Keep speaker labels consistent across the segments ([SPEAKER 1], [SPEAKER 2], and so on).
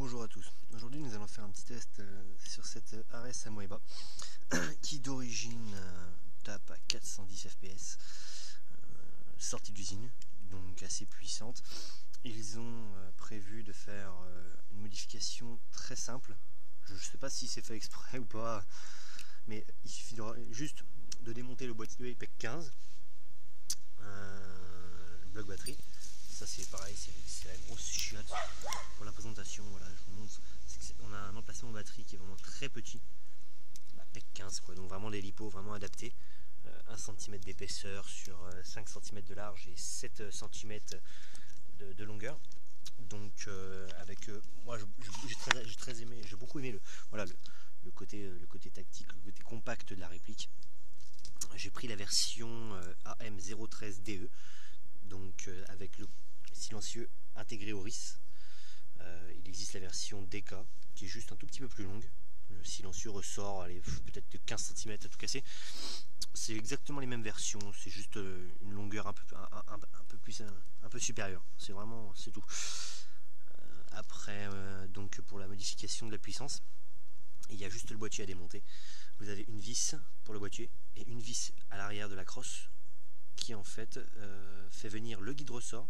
[SPEAKER 1] Bonjour à tous. Aujourd'hui nous allons faire un petit test sur cette Ares Amoeba qui d'origine tape à 410 fps, sortie d'usine, donc assez puissante. Ils ont prévu de faire une modification très simple. Je ne sais pas si c'est fait exprès ou pas, mais il suffit juste de démonter le boîtier IPEC 15, le bloc batterie. Ça c'est pareil, c'est la grosse chiotte pour la présentation. Voilà, je vous montre. On a un emplacement de batterie qui est vraiment très petit, PEC 15 quoi, donc vraiment des lipos vraiment adaptés. 1 cm d'épaisseur sur 5 cm de large et 7 cm de longueur. Donc moi j'ai beaucoup aimé le côté tactique, le côté compact de la réplique. J'ai pris la version AM013DE, donc avec le silencieux intégré au RIS. Il existe la version DK qui est juste un tout petit peu plus longue. Le silencieux ressort peut-être de 15 cm à tout casser. C'est exactement les mêmes versions, c'est juste une longueur un peu supérieure. C'est tout. Après, donc pour la modification de la puissance, il y a juste le boîtier à démonter. Vous avez une vis pour le boîtier et une vis à l'arrière de la crosse qui en fait fait venir le guide ressort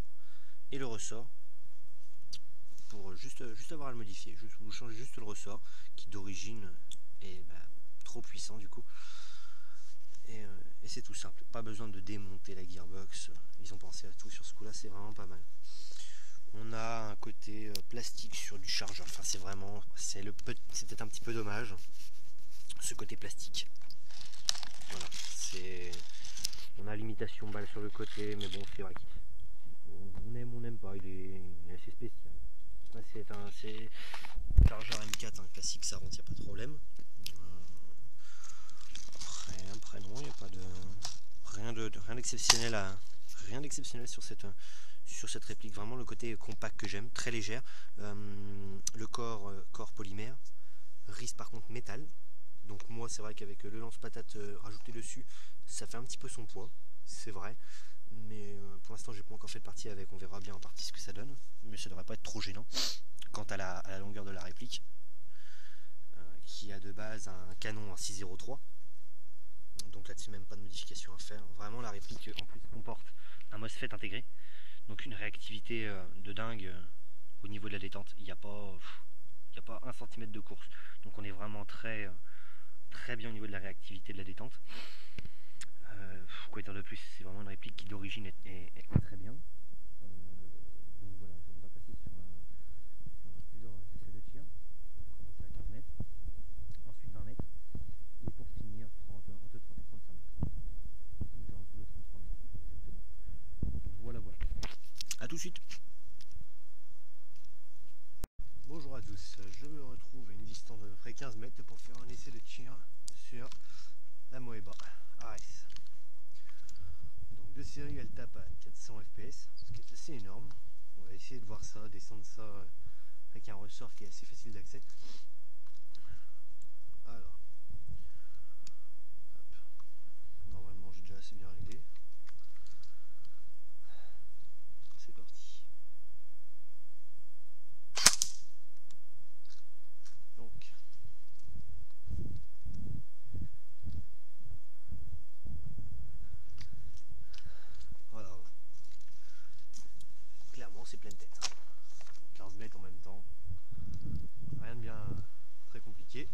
[SPEAKER 1] et le ressort pour juste avoir à le modifier. Vous changez juste le ressort qui d'origine est trop puissant du coup. Et c'est tout simple, pas besoin de démonter la gearbox, ils ont pensé à tout sur ce coup là, c'est vraiment pas mal. On a un côté plastique sur du chargeur, enfin c'est peut-être un petit peu dommage ce côté plastique. Voilà, on a l'imitation balle sur le côté, mais bon c'est vrai qu'on aime, on n'aime pas, il est assez spécial. C'est un chargeur M4 classique, ça rentre, il n'y a pas de problème. Après non, il n'y a pas de rien d'exceptionnel sur cette réplique. Vraiment le côté compact que j'aime, très légère. Le corps polymère, RIS par contre métal. Donc moi c'est vrai qu'avec le lance-patate rajouté dessus, ça fait un petit peu son poids, c'est vrai. Mais pour l'instant j'ai pas encore fait de partie avec, on verra bien en partie ce que ça donne. Mais ça devrait pas être trop gênant. Quant à la longueur de la réplique, qui a de base un canon à 6.03. Donc là-dessus même pas de modification à faire. Vraiment la réplique en plus comporte un MOSFET intégré. Donc une réactivité de dingue au niveau de la détente. Il n'y a pas 1 cm de course. Donc on est vraiment très bien au niveau de la réactivité de la détente. Quoi dire de plus, c'est vraiment une réplique qui d'origine est très bien. Donc voilà, on va passer sur plusieurs essais de tir. On va commencer à 15 mètres, ensuite 20 mètres, et pour finir entre 30 et 35 mètres. Donc autour de 33 mètres exactement. Voilà. A tout de suite. Bonjour à tous, je me retrouve à une distance de à peu près 15 mètres pour faire un essai de tir sur la Moeba Ares. Donc de série elle tape à 400 fps, ce qui est assez énorme. On va essayer de voir ça, descendre ça avec un ressort qui est assez facile d'accès. Alors, hop. Normalement j'ai déjà assez bien réglé. C'est parti. Donc, voilà. Clairement c'est pleine tête. 15 mètres en même temps. Rien de bien très compliqué.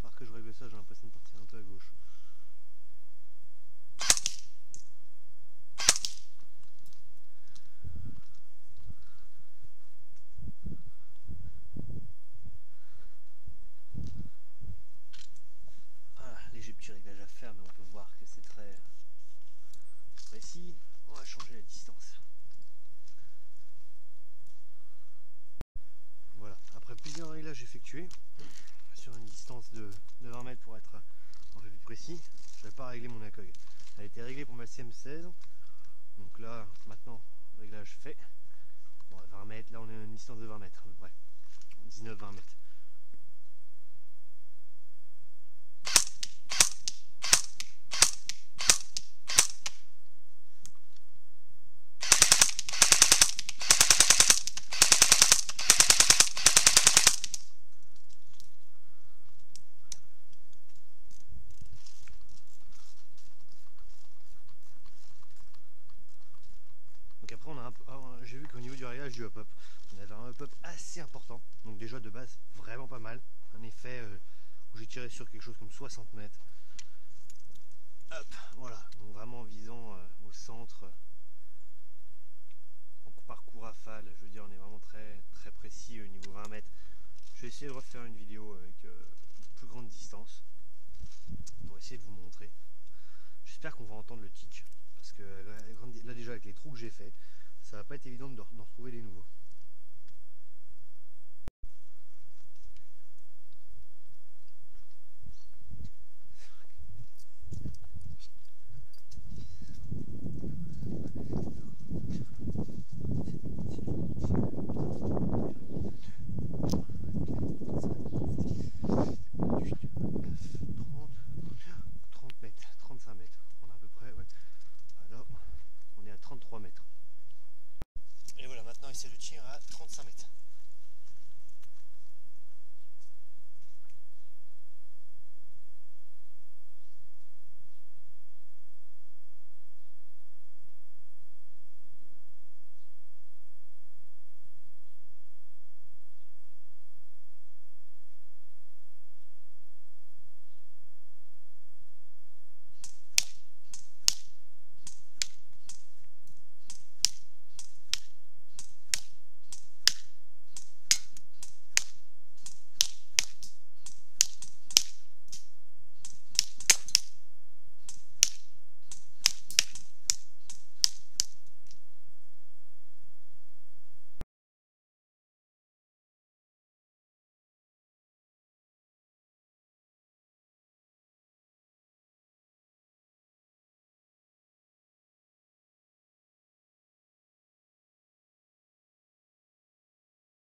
[SPEAKER 1] Faut que je règle ça, j'ai l'impression de partir un peu à gauche. Voilà, léger petit réglage à faire, mais on peut voir que c'est très précis. On va changer la distance. Voilà, après plusieurs réglages effectués sur une distance de 20 mètres pour être un peu plus précis, je n'avais pas réglé mon accueil. Elle a été réglée pour ma CM16, donc là maintenant réglage fait. Bon, 20 mètres, là on est à une distance de 20 mètres à peu près, 19-20 mètres. décalage du hop-up. On avait un hop-up assez important, donc déjà de base vraiment pas mal. Un effet où j'ai tiré sur quelque chose comme 60 mètres. Hop, voilà, donc vraiment en visant au centre. Donc parcours rafale, je veux dire on est vraiment très précis au niveau 20 mètres. Je vais essayer de refaire une vidéo avec une plus grande distance pour essayer de vous montrer. J'espère qu'on va entendre le tic, parce que là déjà avec les trous que j'ai fait, ça va pas être évident d'en retrouver des nouveaux.